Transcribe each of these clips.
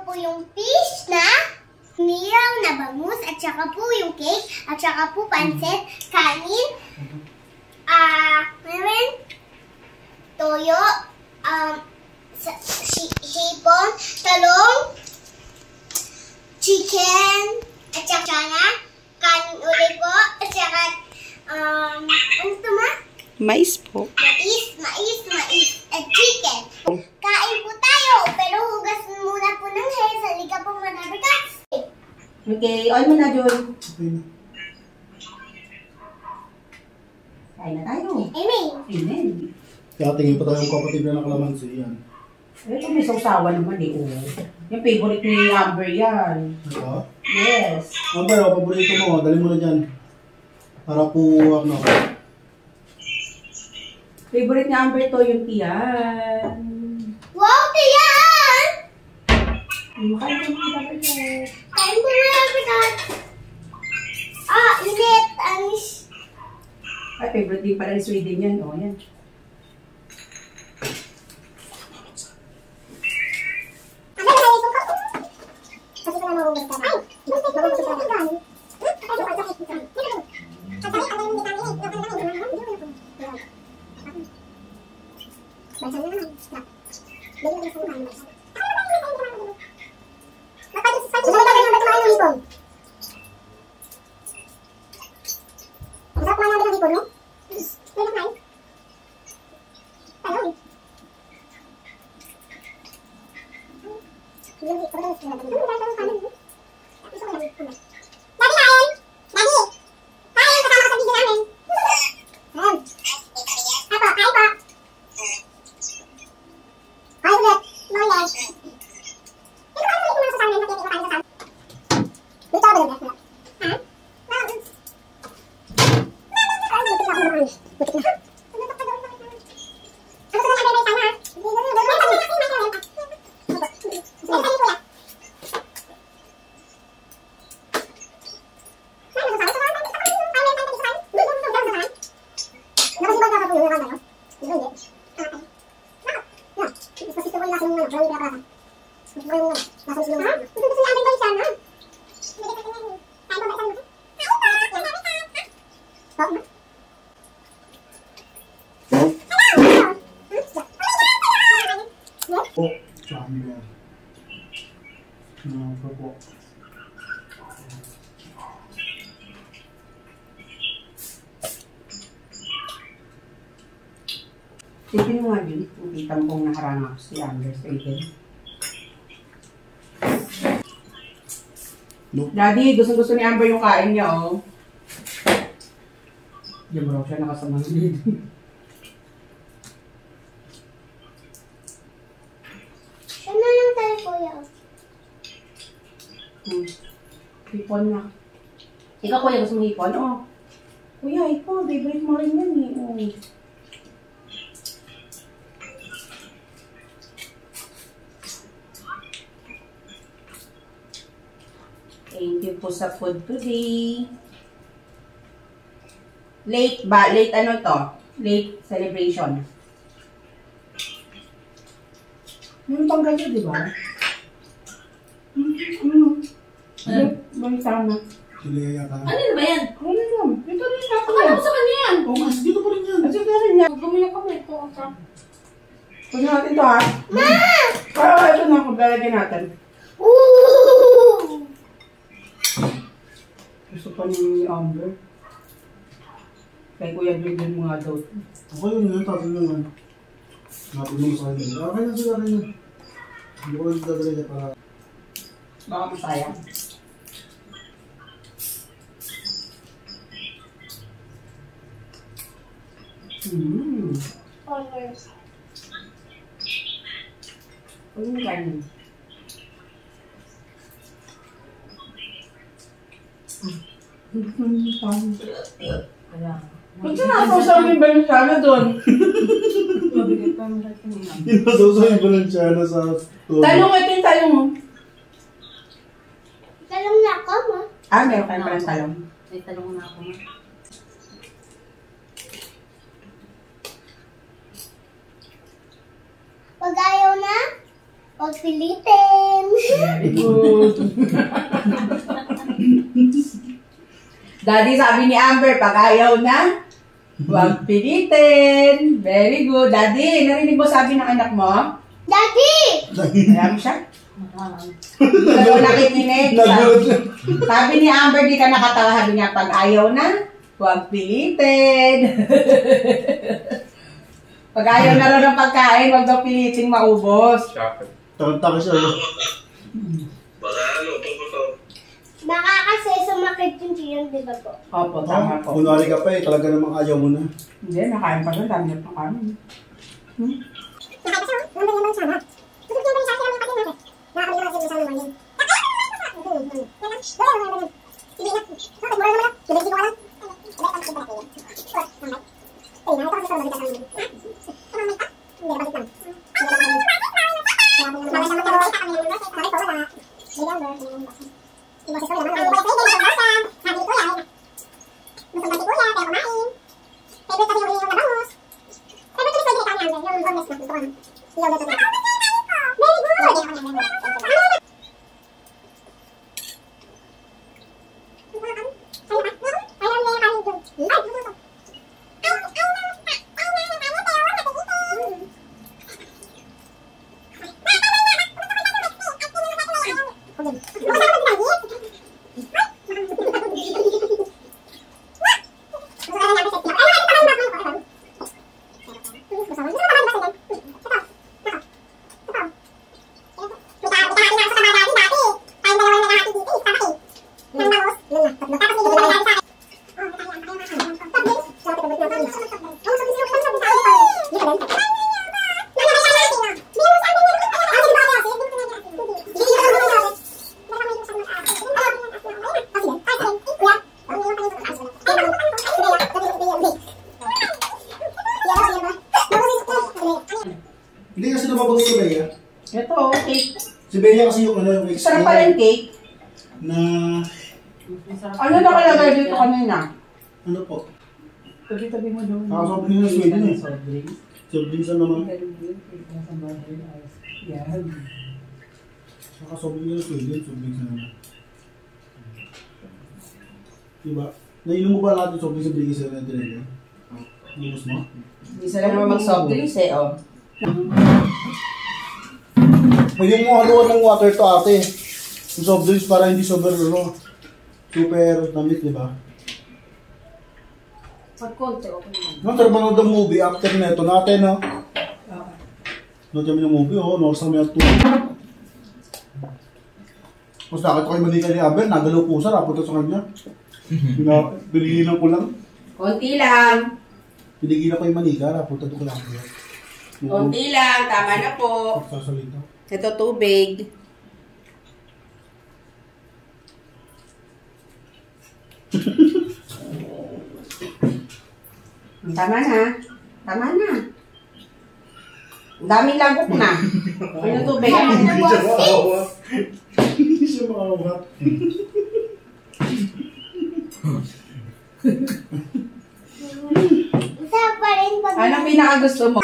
po yung fish na nilaw na bangus, at saka po yung cake, at saka po pancit, kanin, toyo, hipon, talong, chicken, at saka kanin ulit po, at saka, ano ito ma? Mais po. Mais, at chicken. Kain po tayo, pero hugas muna po ng hair, salika po manabigas. Okay, on mo na, Joy. Kain na tayo. Amen. Amen. Kaya tingin pa tayong kapatid na nakalamansi yan. Ito may sausawa naman eh. Oh. Yung favorite ni Amber yan. Ito? Yes. Amber, paborito mo. Dali mo na dyan. Para po, ano. Favorite ni Amber to yung tiyan. Wow, tiyan! Makain ko mga dapat. Kain po manabigas. Init. Anis. Ay, favorite din pala ni Sweden yan. O, yan. Sige mo nga, Jun. Nakita mo kung naharang ako si Amber sa itin. No. Daddy, gusto ni Amber yung kain niya, oh. Diyan mo raw siya nakasama ng dito. Siya na lang tayo, kuya. Hipon na. Ikaw, kuya, gusto mo hipon? Oh. Kuya, ikaw, favorite mo rin yan, eh. Oh. Thank you po sa food today. Late ba? Late ano to? Late celebration. Yung tanggal yun, di ba? Balik sana. Hindi yata. Ano ba yan? Ano yun? Ito rin natin. Akala ko sa kanya yan. Oo, mas dito pa rin yan. Kasi ito rin yan. Gumiyak kami ito. Pwede natin ito, ha? Ma! Ito na. Paglalagyan natin. Ooh! Gusto pa ni Amber. Kaya Kuya Jordan mo nga daw. Okay yun yun, tatang yun yan. Napulong sa kanya. Okay na sila rin yun. Hindi ko lang dadali niya para... Baka masayang. Honors. Ano mo kanin? Kung sinasawsaw yung Valenciana doon. Sinasawsaw yung Valenciana sa tulo. Talong ito yung talong mo. Talong na ako, ma. Meron kayo palang talong. May talong na ako. Pag ayaw na, Huwag pilitin. Very good. Daddy, sabi ni Amber, pag ayaw na, huwag pilitin. Very good. Daddy, narinig mo sabi ng anak mo? Daddy! Alam mo siya? Hindi ka daw nakikinig. Sabi ni Amber, di ka nakatawa. Sabi niya, pag ayaw na, huwag pilitin. Pag ayaw na rin ng pagkain, huwag daw piliting maubos. Takot-takot siya. Baka kasi sumakit yung tiyan, di ba po? Opo, tama po. Kunwari ka pa eh, talaga namang ayaw mo na. Hindi, nakain pa doon. Dami na pang kanin. Hindi kasi nababagot si Bea. Ito, cake. Si Bea kasi yung ano, yung Sarap pala yung cake. na Ano nakalagay dito kanina? ano po? Tabi-tabi mo doon. Soft drinks na Sweden eh. Soft drinks. Soft drinks na naman. Yan. Soft drinks na Sweden, soft drinks na naman. Diba? Nainom mo ba natin soft drinks sa bigay sa natin? Nainom mo? Isa lang naman mag-soft drinks eh, oh. Pwede mo haluan ng water to ate. Yung soft drinks para hindi super, ano, super damit, di ba? Pag konti, okay naman. Nagtrabaho ng movie after neto natin, no? Note kami ng movie, oh, North Summer 2. Tapos nakita ko yung manika ni Abel, nagalaw pusa, napunta sa kanya. Pinigilan ko lang. Konti lang. Pinigilan ko yung manika, napunta ko lang. Konti lang. Tama na po. Sasalita. Ito tubig. Tama na. Tama na. Ang daming lagok na. Ano tubig? Hindi siya makawa. Hindi siya makawa. Isa pa rin pag... Anong pinakagusto mo?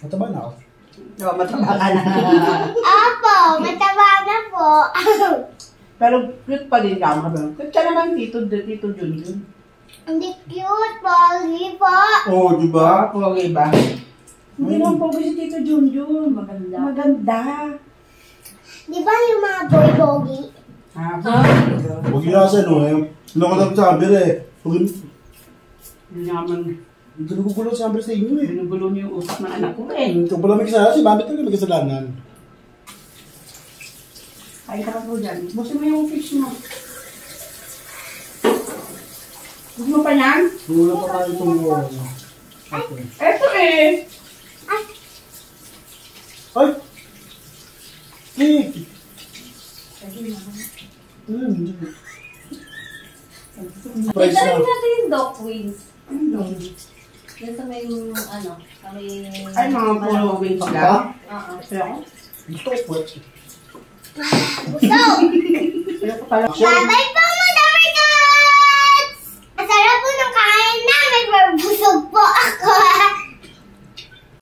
Mataba na ako. No, mataba ka na. Opo, mataba na po. Pero cute pa din ka. Cute ka naman Tito Junjun. Hindi cute, pogi po. Oo, di ba? Pogi ba? Hindi naman pogi si Tito Junjun. Maganda. Maganda. Di ba yung mga boy pogi? Ah, Huwag yung nasa, no? Ano ko lang sabi eh. hindi naman Hindi nagugulo si Amber sa inyo eh. binugulo niyo yung utak ng anak ko eh. Ito pala may kasalanan, si Mami talaga may kasalanan. Ay, ka po dyan. Busin mo yung fish mo. Gusto mo pa yan? Wala pa tayo itong ano. Okay. Eto eh. Ay! Cake! Price Ito na. natin yung dog wings. Ano? Yan sa may ano, Ay, mga pulubing Ha? pagka. Oo. Gusto ko po. Busog! Ano ko pala? Action! Bye-bye po!